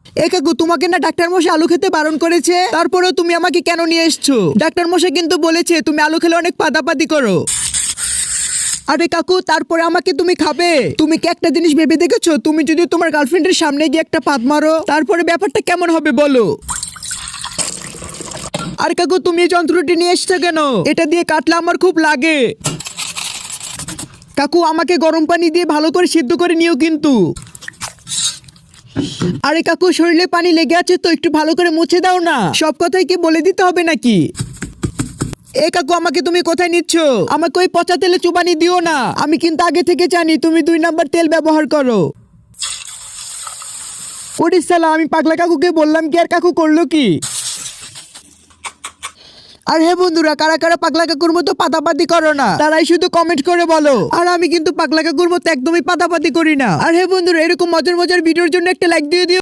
এ কাকু, তোমাকে না ডাক্তার মশাই আলু খেতে বারণ করেছে, তারপরেও তুমি আমাকে কেন নিয়ে এসছো? ডাক্তার মশাই কিন্তু বলেছে তুমি আলু খেলে অনেক পাদাপাদি করো। আরে কাকু, তারপরে আমাকে তুমি খাবে? তুমি কি একটা জিনিস ভেবে দেখেছো, তুমি যদি তোমার গার্লফ্রেন্ডের সামনে গিয়ে একটা পাত মারো, তারপরে ব্যাপারটা কেমন হবে বলো? আর কাকু, তুমি এই যন্ত্রটি নিয়ে এসছো কেন? এটা দিয়ে কাটলে আমার খুব লাগে। কাকু, আমাকে গরম পানি দিয়ে ভালো করে সিদ্ধ করে নিও কিন্তু। আরে কাকু, শরীরে পানি লেগে আছে তো, একটু ভালো করে মুছে দাও না। সব কথাই কি বলে দিতে হবে নাকি? এ কাকু, আমাকে তুমি কোথায় নিচ্ছ? আমাকে ওই পচা তেলে চুবানি দিও না। আমি কিন্তু আগে থেকে জানি তুমি 2 নাম্বার তেল ব্যবহার করো। ওরে শালা, আমি পাগলা কাকুকে বললাম কি, আর কাকু করলো কি? আর হে বন্ধুরা, কারা কারা পাগলা কাকুর মতো পাতাপাতি করো না, তারাই শুধু কমেন্ট করে বলো। আর আমি কিন্তু পাগলা কাকুর মতো একদমই পাতাপাতি করি না। আর হে বন্ধুরা, এরকম মজার মজার ভিডিওর জন্য একটা লাইক দিয়ে দিও।